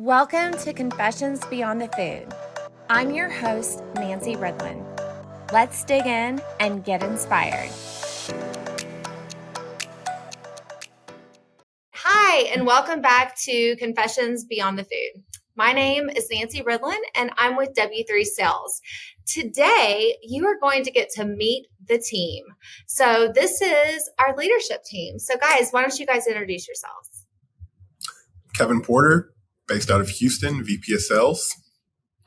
Welcome to Confessions Beyond the Food. I'm your host, Nancy Ridlen. Let's dig in and get inspired. Hi, and welcome back to Confessions Beyond the Food. My name is Nancy Ridlen, and I'm with W3 Sales. Today, you are going to get to meet the team. So this is our leadership team. So guys, why don't you guys introduce yourselves? Kevin Porter, based out of Houston, VP of Sales.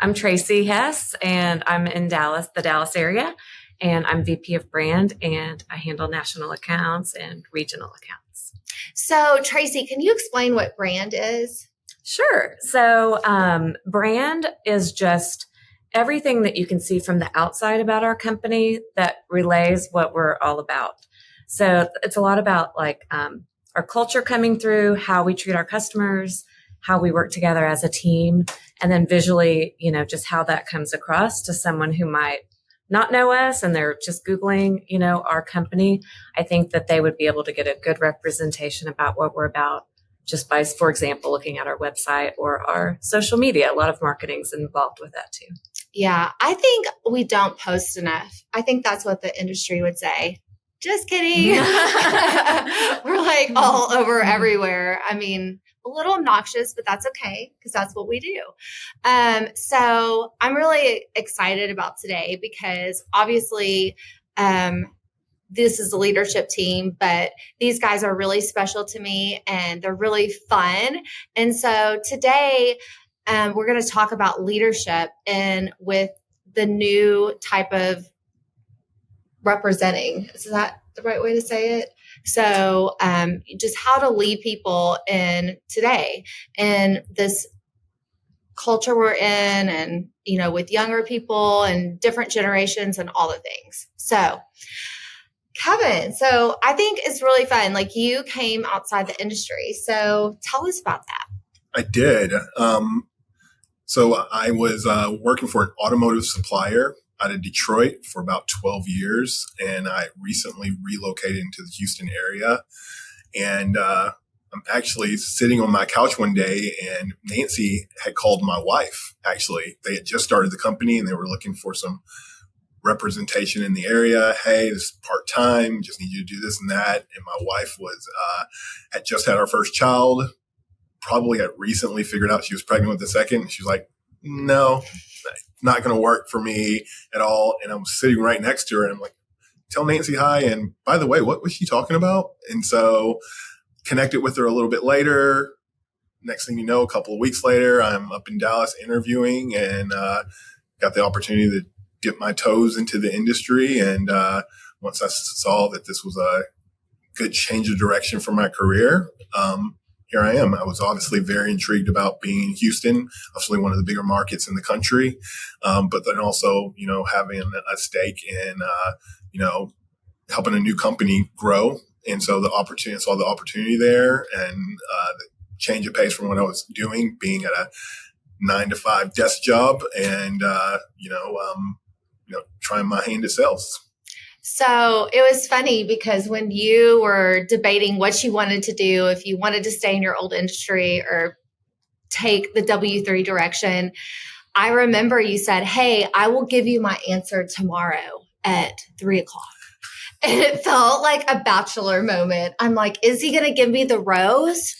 I'm Traci Hess, and I'm in Dallas, the Dallas area, and I'm VP of Brand, and I handle national accounts and regional accounts. So Traci, can you explain what brand is? Sure. So brand is just everything that you can see from the outside about our company that relays what we're all about. So it's a lot about our culture coming through, how we treat our customers, how we work together as a team, and then visually, just how that comes across to someone who might not know us and they're just Googling, our company. I think that they would be able to get a good representation about what we're about just by, for example, looking at our website or our social media. A lot of marketing's involved with that too. Yeah, I think we don't post enough. I think that's what the industry would say. Just kidding. We're like all over everywhere. I mean, a little obnoxious, but that's okay because that's what we do. So I'm really excited about today because obviously this is the leadership team, but these guys are really special to me and they're really fun. And so today we're going to talk about leadership and with the new type of representing. Is that the right way to say it? So just how to lead people in today and this culture we're in and, with younger people and different generations and all the things. So Kevin, so I think it's really fun. Like you came outside the industry. So tell us about that. I did. So I was working for an automotive supplier out of Detroit for about 12 years. And I recently relocated into the Houston area. And I'm actually sitting on my couch one day and Nancy had called my wife, actually. They had just started the company and they were looking for some representation in the area. Hey, this is part-time, just need you to do this and that. And my wife had just had our first child, probably had recently figured out she was pregnant with the second. She was like, no, not going to work for me at all. And I was sitting right next to her and I'm like, tell Nancy hi. And by the way, what was she talking about? And so connected with her a little bit later. Next thing you know, a couple of weeks later, I'm up in Dallas interviewing and got the opportunity to dip my toes into the industry. And once I saw that this was a good change of direction for my career, here I am. I was obviously very intrigued about being in Houston, obviously one of the bigger markets in the country, but then also, having a stake in, helping a new company grow. And so I saw the opportunity there and the change of pace from what I was doing, being at a 9-to-5 desk job and, trying my hand at sales. So it was funny because when you were debating what you wanted to do, if you wanted to stay in your old industry or take the W3 direction, I remember you said, hey, I will give you my answer tomorrow at 3:00. And it felt like a bachelor moment. I'm like, is he going to give me the rose?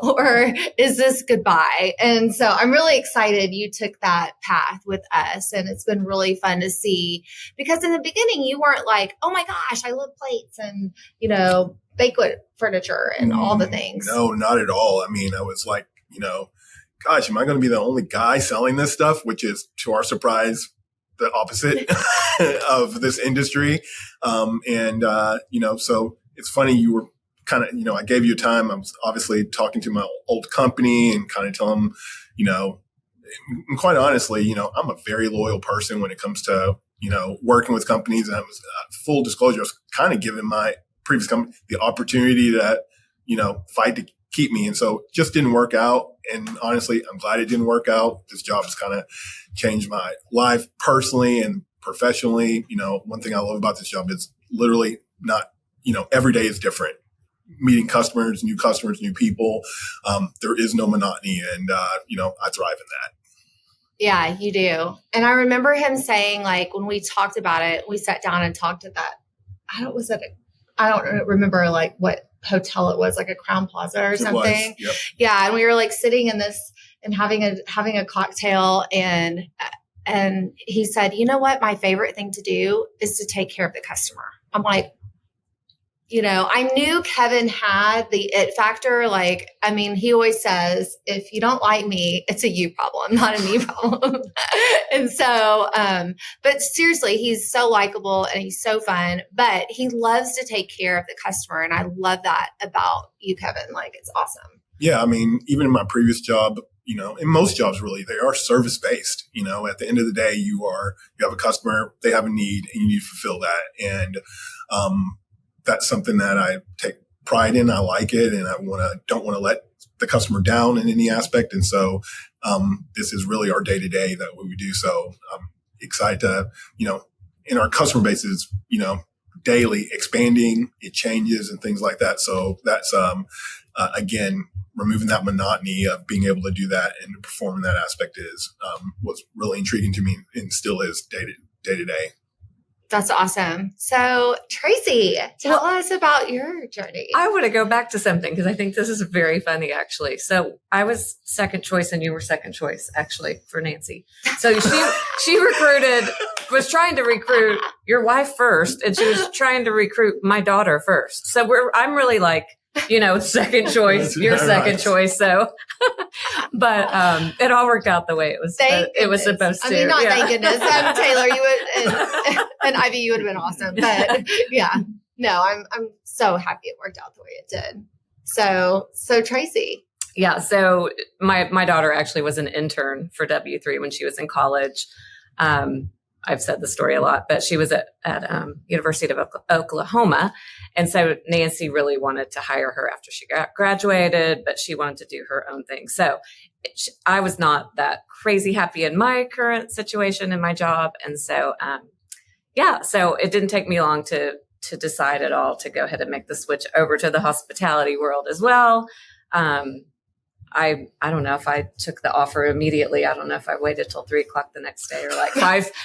Or is this goodbye? And so I'm really excited you took that path with us. And it's been really fun to see because in the beginning you weren't like, oh my gosh, I love plates and, banquet furniture and all the things. No, not at all. I mean, I was like, gosh, am I going to be the only guy selling this stuff? Which is, to our surprise, the opposite of this industry. So it's funny you were kind of, I gave you time. I was obviously talking to my old company and kind of telling them, and quite honestly, I'm a very loyal person when it comes to, working with companies. And I was full disclosure, I was kind of giving my previous company the opportunity to, fight to keep me. And so it just didn't work out. And honestly, I'm glad it didn't work out. This job has kind of changed my life personally and professionally. One thing I love about this job is literally not, every day is different. meeting customers, new people. There is no monotony, and I thrive in that. Yeah, you do. And I remember him saying, like, when we talked about it, we sat down and talked at that. I don't remember like what hotel it was, like a Crown Plaza or something. Yep. Yeah. And we were like sitting in this and having a cocktail, and he said, you know what? My favorite thing to do is to take care of the customer. I'm like, I knew Kevin had the it factor. Like, I mean, he always says, if you don't like me, it's a you problem, not a me problem. And so, but seriously, he's so likable and he's so fun, but he loves to take care of the customer. And I love that about you, Kevin. Like, it's awesome. Yeah. I mean, even in my previous job, in most jobs, really, they are service based. At the end of the day, you have a customer, they have a need, and you need to fulfill that. And, that's something that I take pride in. I like it, and I don't want to let the customer down in any aspect. And so, this is really our day to day that we do. So I'm excited to, in our customer bases, daily expanding, it changes and things like that. So that's, again, removing that monotony of being able to do that and perform in that aspect is, what's really intriguing to me and still is day to day. That's awesome. So, Traci, tell us about your journey. I want to go back to something because I think this is very funny, actually. So I was second choice and you were second choice, actually, for Nancy. So she was trying to recruit your wife first, and she was trying to recruit my daughter first. So I'm really like, second choice, you're second choice. So, but it all worked out the way it was supposed to. I mean, not thank goodness. Taylor, you would, and Ivy, you would have been awesome. But yeah, no, I'm so happy it worked out the way it did. So Traci. Yeah. So my daughter actually was an intern for W3 when she was in college. I've said the story a lot, but she was at University of Oklahoma. And so Nancy really wanted to hire her after she graduated, but she wanted to do her own thing. So I was not that crazy happy in my current situation in my job. And so, so it didn't take me long to decide at all to go ahead and make the switch over to the hospitality world as well. I don't know if I took the offer immediately. I don't know if I waited till 3:00 the next day or like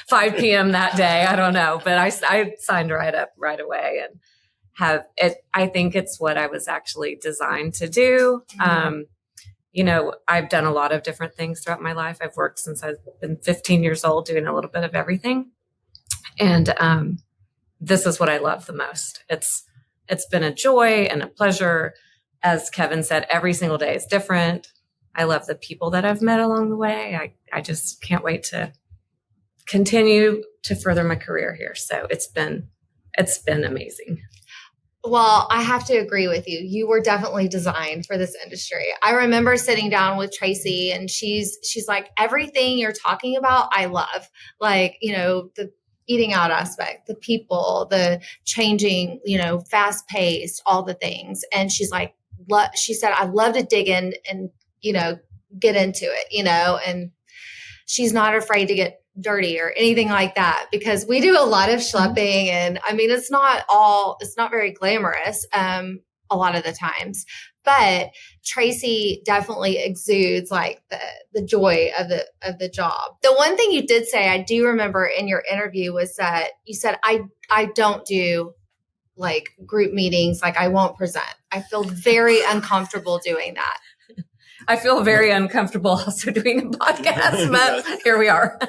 5 p.m. that day. I don't know, but I signed right up right away and have it. I think it's what I was actually designed to do. I've done a lot of different things throughout my life. I've worked since I've been 15 years old, doing a little bit of everything. And, this is what I love the most. It's been a joy and a pleasure. As Kevin said, every single day is different. I love the people that I've met along the way. I just can't wait to continue to further my career here. So it's been amazing. Well, I have to agree with you. You were definitely designed for this industry. I remember sitting down with Traci, and she's like, everything you're talking about, I love. Like, the eating out aspect, the people, the changing, fast paced, all the things. And she's like, she said, I love to dig in and, get into it, and she's not afraid to get dirty or anything like that, because we do a lot of schlepping, and I mean, it's not very glamorous, a lot of the times, but Traci definitely exudes like the joy of the job. The one thing you did say, I do remember in your interview, was that you said, I don't do like group meetings. Like, I won't present. I feel very uncomfortable doing that. I feel very uncomfortable also doing a podcast, but here we are.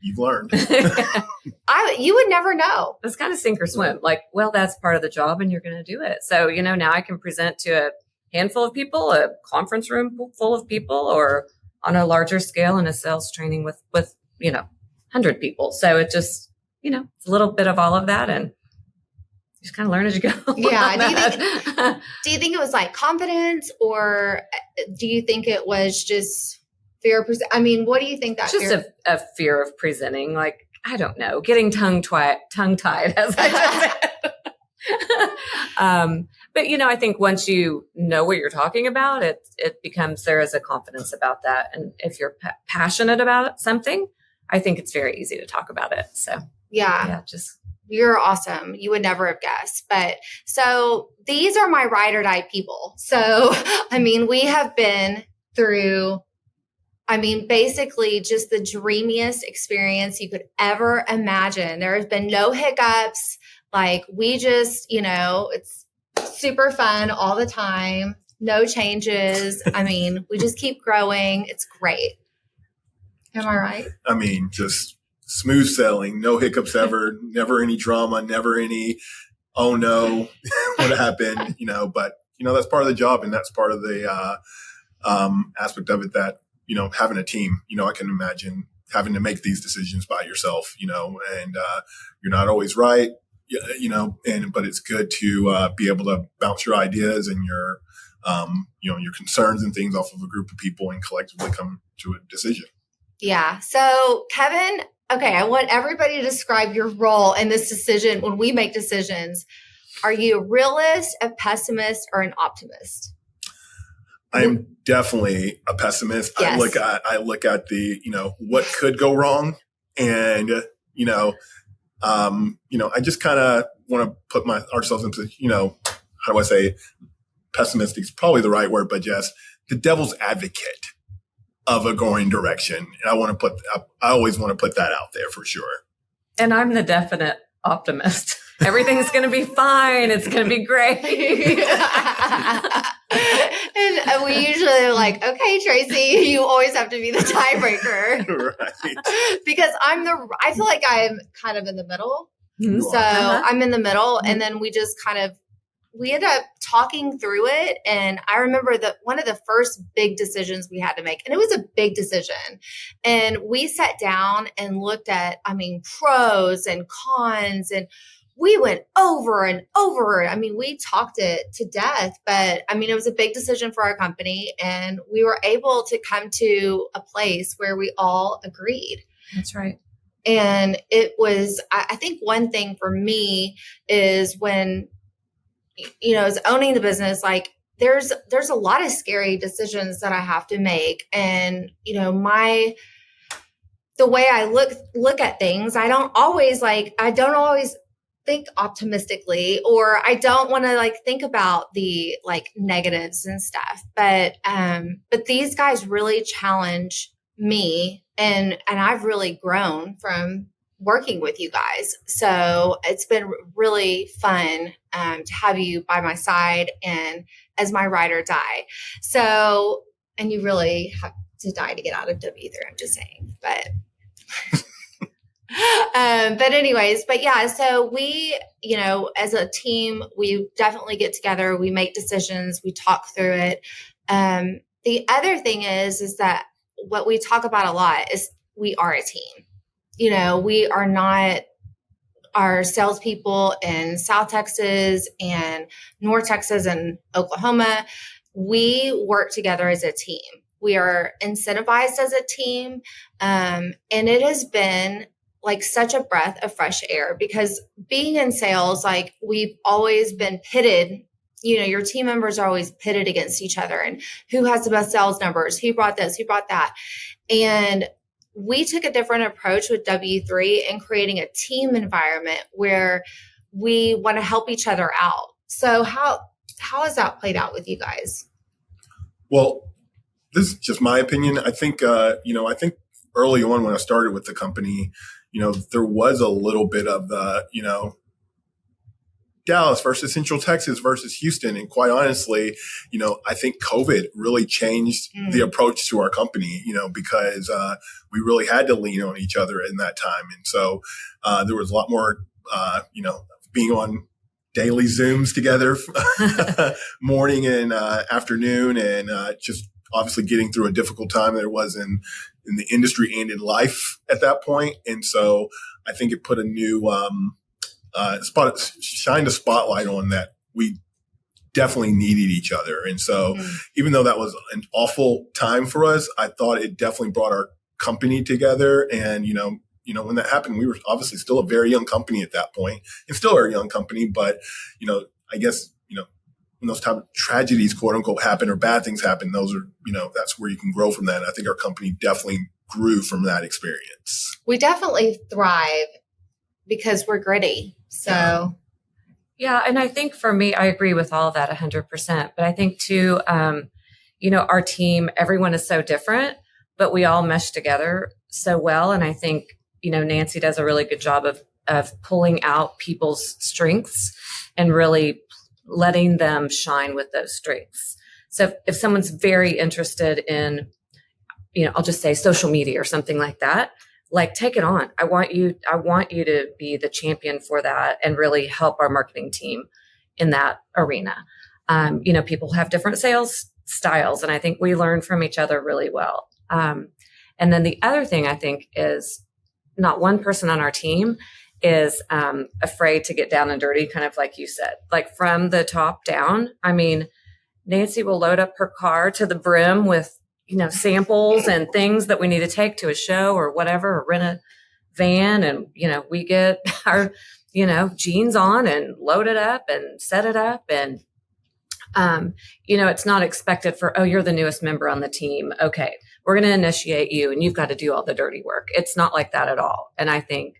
You've learned. You would never know. It's kind of sink or swim. Like, well, that's part of the job and you're going to do it. So, now I can present to a handful of people, a conference room full of people, or on a larger scale in a sales training with 100 people. So it just, it's a little bit of all of that, and you just kind of learn as you go. Yeah. Do you think it was like confidence, or do you think it was just fear? I mean, what do you think that just a fear of presenting? Like, I don't know, getting tongue-tied, as I just said. But, I think once you know what you're talking about, it becomes, there is a confidence about that. And if you're passionate about something, I think it's very easy to talk about it. So, yeah, just You're awesome. You would never have guessed. But so these are my ride or die people. So, I mean, we have been through, basically just the dreamiest experience you could ever imagine. There have been no hiccups. Like we just, it's super fun all the time. No changes. We just keep growing. It's great. Am I right? Just smooth sailing, no hiccups ever, never any drama, never any, oh no, what happened, but, that's part of the job. And that's part of the aspect of it that, having a team, I can imagine having to make these decisions by yourself, and you're not always right, but it's good to be able to bounce your ideas and your concerns and things off of a group of people and collectively come to a decision. Yeah. So Kevin, okay, I want everybody to describe your role in this decision when we make decisions. Are you a realist, a pessimist, or an optimist? I'm definitely a pessimist. Yes. I look at the, what could go wrong. And, I just kind of want to put ourselves into, how do I say, pessimistic is probably the right word, but just the devil's advocate of a going direction. And I always want to put that out there for sure. And I'm the definite optimist. Everything's going to be fine. It's going to be great. And we usually are like, okay, Traci, you always have to be the tiebreaker. Right. Because I feel like I'm kind of in the middle. You So are. I'm in the middle. And then we just we ended up talking through it. And I remember that one of the first big decisions we had to make, and it was a big decision. And we sat down and looked at, pros and cons, and we went over and over. We talked it to death, but it was a big decision for our company. And we were able to come to a place where we all agreed. That's right. And it was, I think one thing for me is when, as owning the business, like there's a lot of scary decisions that I have to make. And, the way I look at things, I don't always think optimistically, or I don't want to think about the negatives and stuff. But these guys really challenge me, and I've really grown from working with you guys. So it's been really fun to have you by my side and as my ride or die. So, and you really have to die to get out of W3, I'm just saying, but so we, as a team, we definitely get together, we make decisions, we talk through it. The other thing is that what we talk about a lot is we are a team. We are not our salespeople in South Texas and North Texas and Oklahoma. We work together as a team. We are incentivized as a team. And it has been such a breath of fresh air, because being in sales, we've always been pitted. Your team members are always pitted against each other, and who has the best sales numbers, who brought this, who brought that. And we took a different approach with W3 in creating a team environment where we want to help each other out. So how has that played out with you guys? Well, this is just my opinion. I think, I think early on when I started with the company, there was a little bit of the, Dallas versus Central Texas versus Houston. And quite honestly, I think COVID really changed the approach to our company, because we really had to lean on each other in that time. And so there was a lot more, being on daily Zooms together, morning and afternoon, and just obviously getting through a difficult time that it was in the industry and in life at that point. And so I think it put a new shined a spotlight on that we definitely needed each other. And so even though that was an awful time for us, I thought it definitely brought our company together. And, when that happened, we were obviously still a very young company at that point, and still are a young company. But, I guess, when those type of tragedies, quote unquote, happen or bad things happen, those are, that's where you can grow from that. And I think our company definitely grew from that experience. We definitely thrive because we're gritty. So, yeah. And I think for me, I agree with all of that 100%. But I think too, our team, everyone is so different, but we all mesh together so well. And I think, Nancy does a really good job of pulling out people's strengths and really letting them shine with those strengths. So if someone's very interested in, I'll just say social media or something like that, like take it on. I want you to be the champion for that and really help our marketing team in that arena. People have different sales styles, and I think we learn from each other really well. And then the other thing I think is not one person on our team is afraid to get down and dirty, kind of like you said, like from the top down. I mean, Nancy will load up her car to the brim with, samples and things that we need to take to a show or whatever, or rent a van. And, we get our, jeans on and load it up and set it up. And, it's not expected for, oh, you're the newest member on the team. Okay, we're going to initiate you and you've got to do all the dirty work. It's not like that at all. And I think,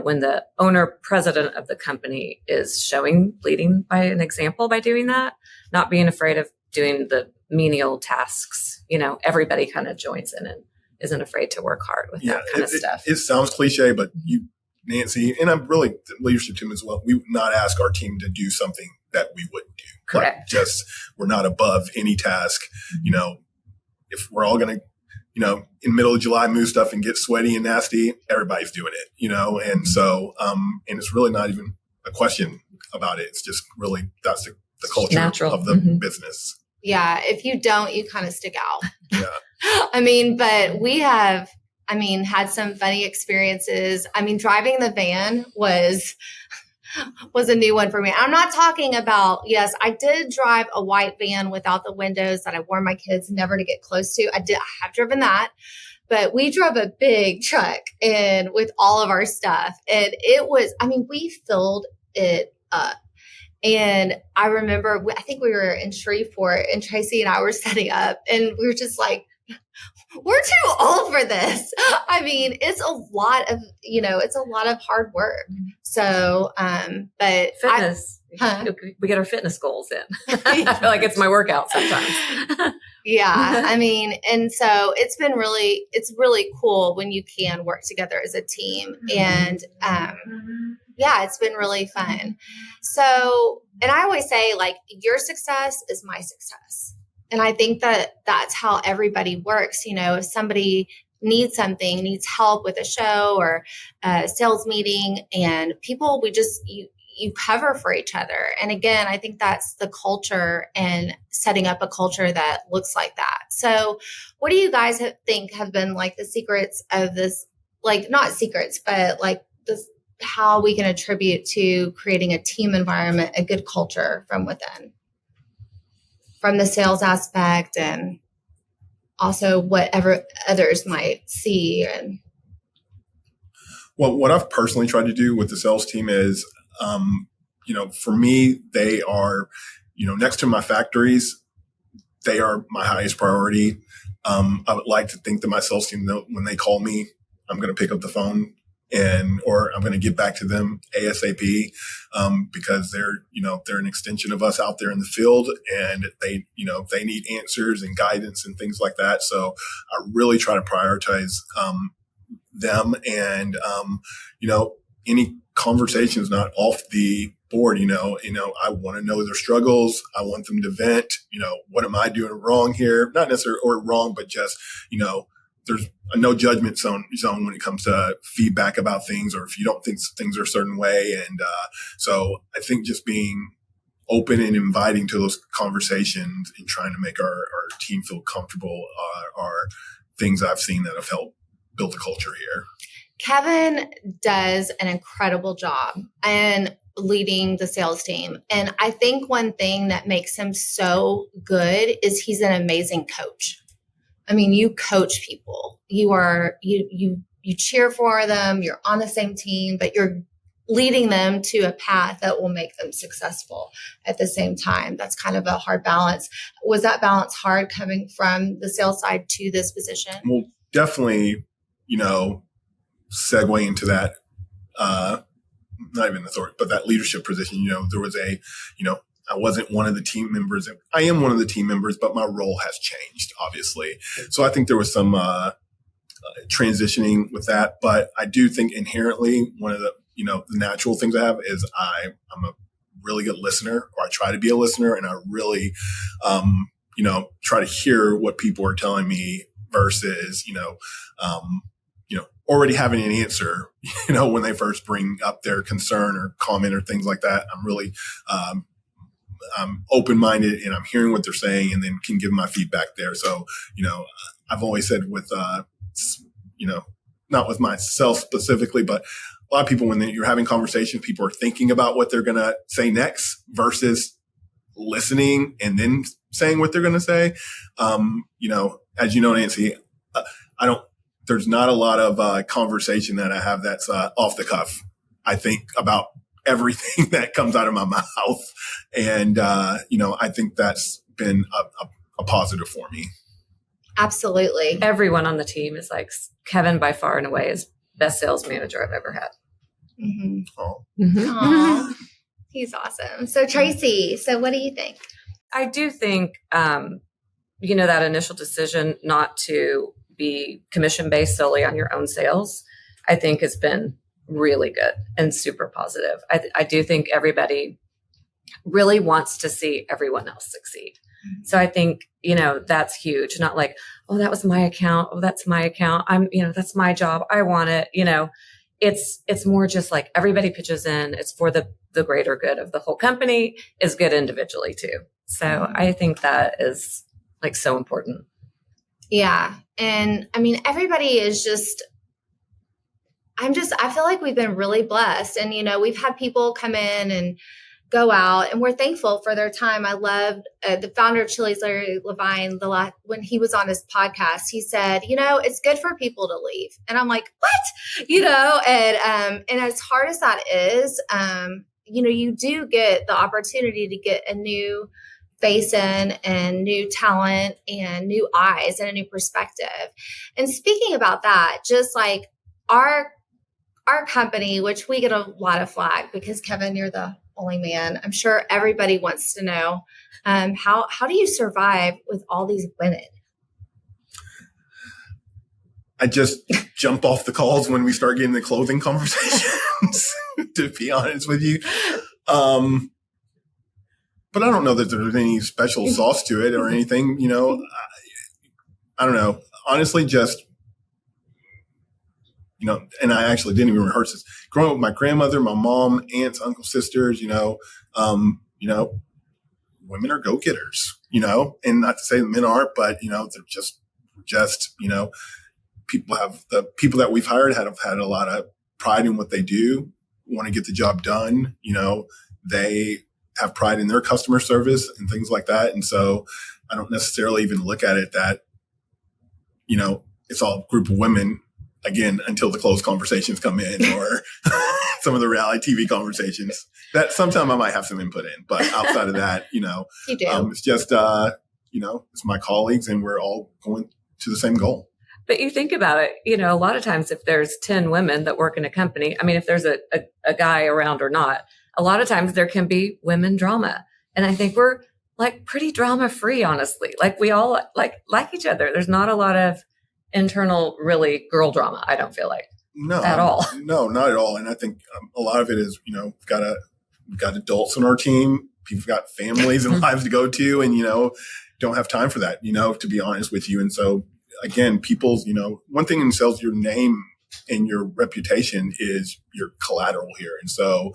when the owner president of the company is leading by an example by doing that, not being afraid of doing the menial tasks, everybody kind of joins in and isn't afraid to work hard with that kind of stuff. It sounds cliche, but you, Nancy, and I'm really the leadership team as well. We would not ask our team to do something that we wouldn't do. Correct. Like we're not above any task. If we're all going to, in the middle of July, move stuff and get sweaty and nasty, everybody's doing it, and so, and it's really not even a question about it. It's just really, that's the culture of the business. Yeah. If you don't, you kind of stick out. Yeah. But we have, had some funny experiences. Driving the van was a new one for me. I'm not talking about, yes, I did drive a white van without the windows that I warned my kids never to get close to. I have driven that, but we drove a big truck and with all of our stuff. And it was, we filled it up. And I remember, I think we were in Shreveport and Traci and I were setting up and we were just like, we're too old for this. It's a lot of hard work. So, but fitness, we get our fitness goals in. I feel like it's my workout sometimes. Yeah. And so it's really cool when you can work together as a team and, it's been really fun. So, and I always say like your success is my success. And I think that that's how everybody works. If somebody needs something, needs help with a show or a sales meeting and people, you cover for each other. And again, I think that's the culture and setting up a culture that looks like that. So what do you guys think have been like the secrets of this, like not secrets, but like this, how we can attribute to creating a team environment, a good culture from within? From the sales aspect and also whatever others might see. And well, what I've personally tried to do with the sales team is, for me, they are, next to my factories, they are my highest priority. I would like to think that my sales team, when they call me, I'm going to pick up the phone or I'm going to get back to them ASAP, because they're an extension of us out there in the field and they need answers and guidance and things like that. So I really try to prioritize, them and, any conversations not off the board, I want to know their struggles. I want them to vent, what am I doing wrong here? Not necessarily or wrong, but just, there's a no judgment zone when it comes to feedback about things, or if you don't think things are a certain way. And so I think just being open and inviting to those conversations and trying to make our team feel comfortable are things I've seen that have helped build the culture here. Kevin does an incredible job in leading the sales team. And I think one thing that makes him so good is he's an amazing coach. You coach people. You cheer for them. You're on the same team, but you're leading them to a path that will make them successful at the same time. That's kind of a hard balance. Was that balance hard coming from the sales side to this position? Well, definitely, segue into that, not even authority, but that leadership position. There was I wasn't one of the team members. I am one of the team members, but my role has changed, obviously. So I think there was some transitioning with that. But I do think inherently one of the natural things I have is I'm a really good listener, or I try to be a listener, and I really, try to hear what people are telling me versus, already having an answer, when they first bring up their concern or comment or things like that. I'm really, I'm open-minded, and I'm hearing what they're saying, and then can give my feedback there. So, I've always said with, not with myself specifically, but a lot of people, when you're having conversations, people are thinking about what they're going to say next versus listening and then saying what they're going to say. As you know, Nancy, there's not a lot of conversation that I have that's off the cuff. I think about everything that comes out of my mouth. And, I think that's been a positive for me. Absolutely. Everyone on the team is like, Kevin by far and away is best sales manager I've ever had. Mm-hmm. Oh. Mm-hmm. He's awesome. So Traci, what do you think? I do think, that initial decision not to be commission-based solely on your own sales, I think has been really good and super positive. I do think everybody really wants to see everyone else succeed. Mm-hmm. So I think, that's huge. Not like, oh, that was my account. Oh, that's my account. That's my job. I want it. It's more just like everybody pitches in. It's for the greater good of the whole company, is good individually too. So mm-hmm. I think that is like so important. Yeah. And everybody is I feel like we've been really blessed. And, we've had people come in and go out, and we're thankful for their time. I loved the founder of Chili's, Larry Levine, when he was on his podcast, he said, it's good for people to leave. And I'm like, what? And as hard as that is, you do get the opportunity to get a new face in and new talent and new eyes and a new perspective. And speaking about that, just like our company, which we get a lot of flack because Kevin, you're the only man. I'm sure everybody wants to know, how do you survive with all these women? I just jump off the calls when we start getting the clothing conversations, to be honest with you. But I don't know that there's any special sauce to it or anything, I don't know. Honestly, just, and I actually didn't even rehearse this. Growing up with my grandmother, my mom, aunts, uncles, sisters, women are go-getters, and not to say the men aren't, but, they're just, the people that we've hired have had a lot of pride in what they do, want to get the job done. They have pride in their customer service and things like that. And so I don't necessarily even look at it that, it's all a group of women, again, until the closed conversations come in or some of the reality TV conversations that sometime I might have some input in. But outside of that, you do. It's just, it's my colleagues, and we're all going to the same goal. But you think about it, a lot of times if there's 10 women that work in a company, if there's a guy around or not, a lot of times there can be women drama. And I think we're like pretty drama free, honestly. Like we all like each other. There's not a lot of internal really girl drama. I don't feel like at all. No, not at all. And I think a lot of it is, we've got adults on our team. People got families and lives to go to, and, don't have time for that, to be honest with you. And so again, people's, one thing in sales, your name and your reputation is your collateral here. And so,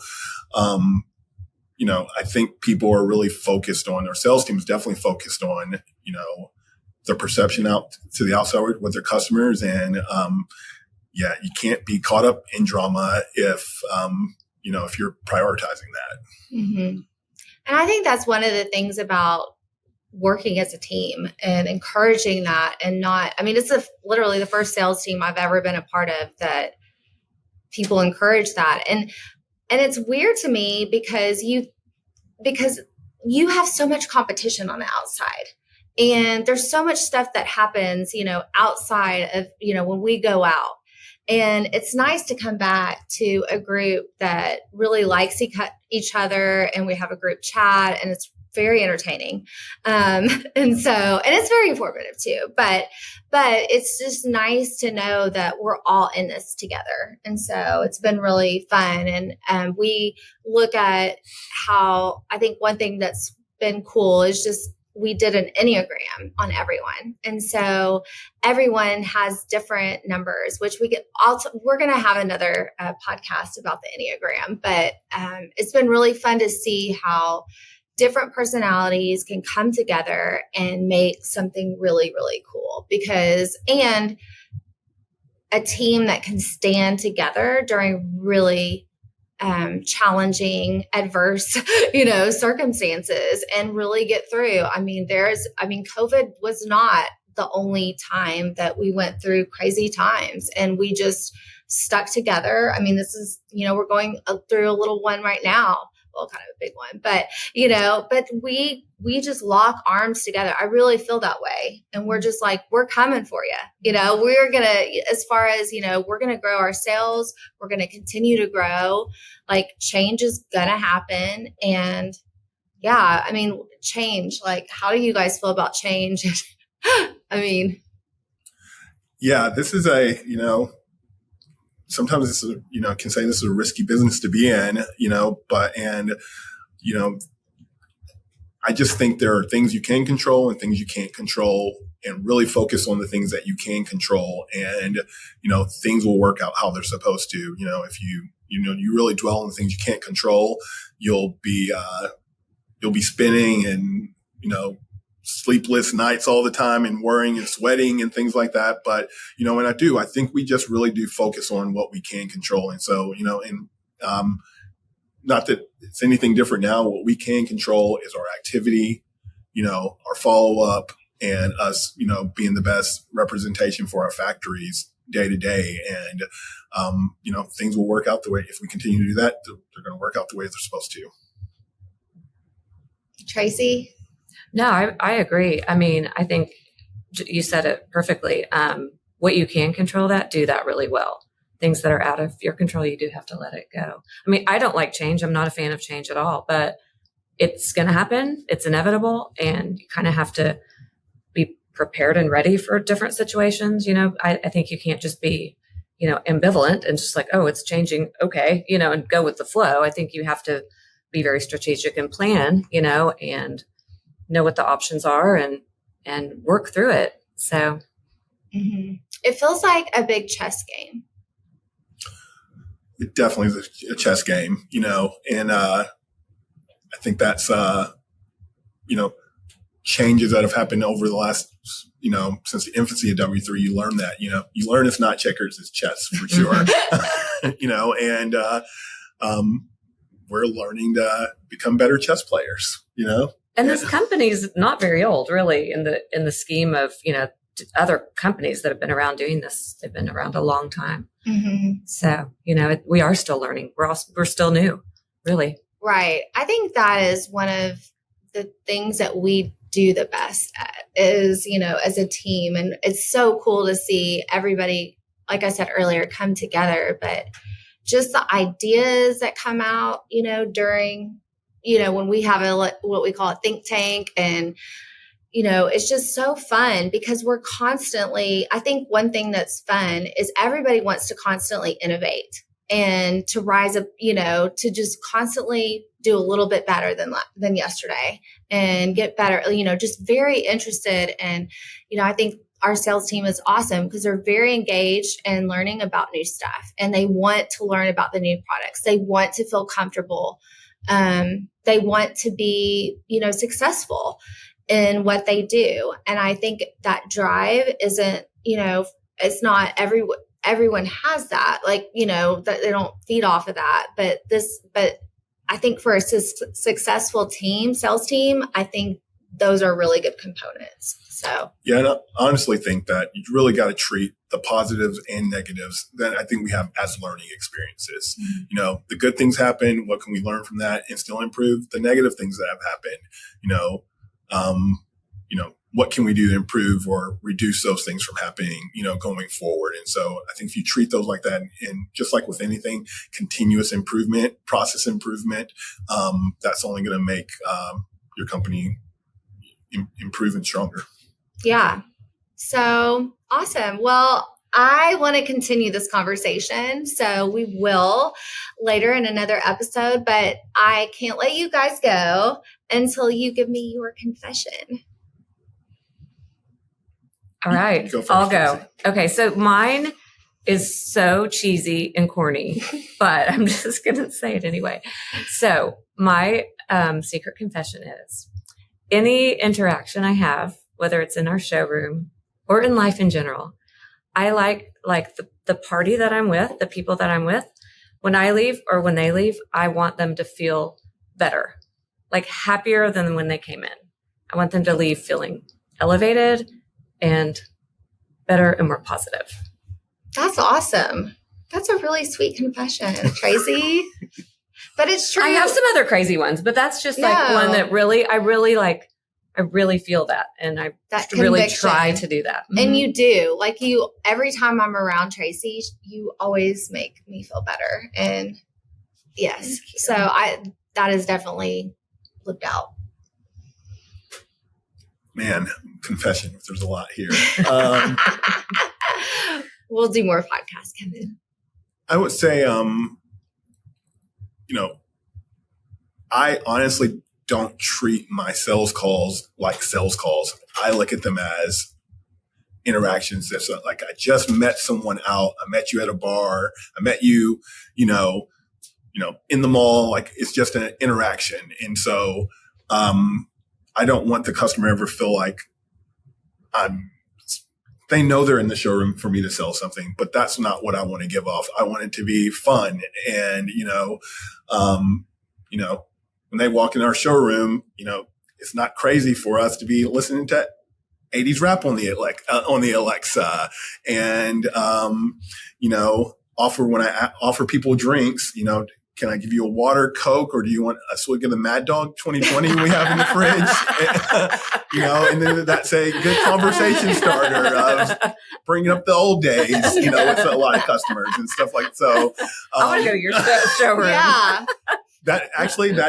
I think people are really focused on, our sales team is definitely focused on, their perception out to the outside with their customers. And, you can't be caught up in drama if you're prioritizing that. Mm-hmm. And I think that's one of the things about working as a team and encouraging that, and not, it's literally the first sales team I've ever been a part of that people encourage that. And it's weird to me because you have so much competition on the outside, and there's so much stuff that happens, outside of, when we go out, And it's nice to come back to a group that really likes each other, and we have a group chat, and it's very entertaining. And it's very informative too, but it's just nice to know that we're all in this together. And so it's been really fun. And we look at how, I think one thing that's been cool is just, we did an Enneagram on everyone. And so everyone has different numbers, which we're going to have another podcast about the Enneagram, but it's been really fun to see how different personalities can come together and make something really, really cool, and a team that can stand together during really challenging, adverse, circumstances and really get through. COVID was not the only time that we went through crazy times, and we just stuck together. This is, we're going through a little one right now. Well, kind of a big one, but we just lock arms together. I really feel that way. And we're just like, we're coming for you. We're going to, as far as, we're going to grow our sales. We're going to continue to grow. Like, change is going to happen. And change, like, how do you guys feel about change? Yeah, this is sometimes this is, can say this is a risky business to be in, I just think there are things you can control and things you can't control, and really focus on the things that you can control, and, things will work out how they're supposed to. If you really dwell on the things you can't control, you'll be spinning and, sleepless nights all the time and worrying and sweating and things like that. But, I think we just really do focus on what we can control. And so, not that it's anything different now, what we can control is our activity, our follow-up, and us, being the best representation for our factories day to day. And, things will work out the way, if we continue to do that, they're going to work out the way they're supposed to. Tracy? No, I agree. I think you said it perfectly. What you can control, do that really well. Things that are out of your control, you do have to let it go. I don't like change. I'm not a fan of change at all, but it's going to happen. It's inevitable. And you kind of have to be prepared and ready for different situations. I think you can't just be, ambivalent and just like, oh, it's changing. Okay. And go with the flow. I think you have to be very strategic and plan, and know what the options are and work through it. So It feels like a big chess game. It definitely is a chess game, and I think that's, changes that have happened over the last, since the infancy of W3, you learn that, you learn it's not checkers, it's chess for sure, and we're learning to become better chess players, And this company's not very old, really, in the scheme of, other companies that have been around doing this. They've been around a long time. Mm-hmm. So, we are still learning. We're still new, really. Right. I think that is one of the things that we do the best at is, as a team. And it's so cool to see everybody, like I said earlier, come together. But just the ideas that come out, during, when we have what we call a think tank, and, it's just so fun because we're constantly, I think one thing that's fun is everybody wants to constantly innovate and to rise up, to just constantly do a little bit better than yesterday and get better, just very interested. And, I think our sales team is awesome because they're very engaged and learning about new stuff, and they want to learn about the new products. They want to feel comfortable. They want to be, successful in what they do. And I think that drive isn't, it's not everyone has that, that they don't feed off of that. But I think for a successful sales team, I think those are really good components. So yeah, and I honestly think that you really got to treat the positives and negatives that I think we have as learning experiences. Mm-hmm. The good things happen. What can we learn from that and still improve? The negative things that have happened, what can we do to improve or reduce those things from happening, going forward. And so I think if you treat those like that, and just like with anything, continuous improvement, process improvement, that's only going to make your company improve and stronger. Yeah. So awesome. Well, I want to continue this conversation, so we will later in another episode, but I can't let you guys go until you give me your confession. All right, I'll go. Okay, so mine is so cheesy and corny, but I'm just going to say it anyway. So my secret confession is any interaction I have, whether it's in our showroom or in life in general, I like the party that I'm with, the people that I'm with, when I leave or when they leave, I want them to feel better, like happier than when they came in. I want them to leave feeling elevated and better and more positive. That's awesome. That's a really sweet confession, Traci. But it's true. I have some other crazy ones, but that's just like one that I really feel that. And I really try to do that. And you do. Like every time I'm around Traci, you always make me feel better. And yes. So that is definitely lived out. Man, confession. There's a lot here. We'll do more podcasts, Kevin. I would say, I honestly don't treat my sales calls like sales calls. I look at them as interactions. That's like, I just met someone out. I met you at a bar. I met you, in the mall. Like, it's just an interaction. And so, I don't want the customer ever feel like they know they're in the showroom for me to sell something, but that's not what I want to give off. I want it to be fun. And, when they walk in our showroom, it's not crazy for us to be listening to 80s rap on the Alexa and, when I offer people drinks, can I give you a water, Coke, or do you want a swig of the Mad Dog 2020 we have in the fridge? And then that's a good conversation starter of bringing up the old days, with a lot of customers and stuff like so. I want to go to your showroom. Yeah. That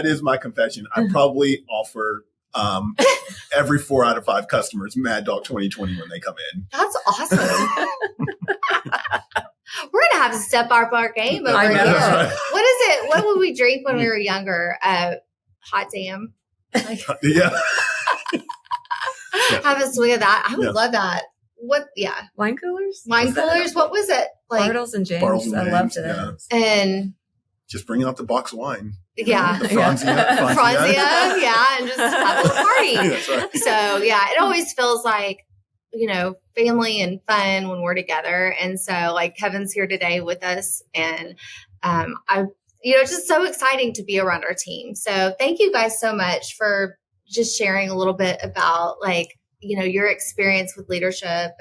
is my confession. I probably offer every 4 out of 5 customers Mad Dog 2020 when they come in. That's awesome. We're going to have to step up our game over here. Right. What is it? What would we drink when we were younger? Hot damn. Yeah. Have a swig of that. I would love that. What? Yeah. Wine coolers? Wine coolers? What was it? Like Bartles and James. I loved it. Yeah. And just bringing out the box of wine. Yeah. The Franzia. Yeah. And just have a little party. That's right. So, yeah, it always feels like, family and fun when we're together. And so like Kevin's here today with us and it's just so exciting to be around our team. So thank you guys so much for just sharing a little bit about your experience with leadership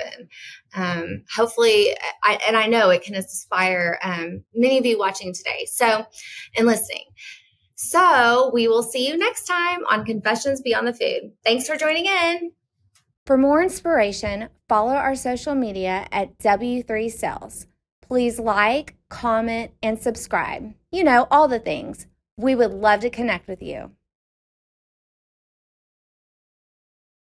and hopefully I know it can inspire many of you watching today. So, and listening. So we will see you next time on Confessions Beyond the Food. Thanks for joining in. For more inspiration, follow our social media at W3 Sales. Please like, comment, and subscribe. All the things. We would love to connect with you.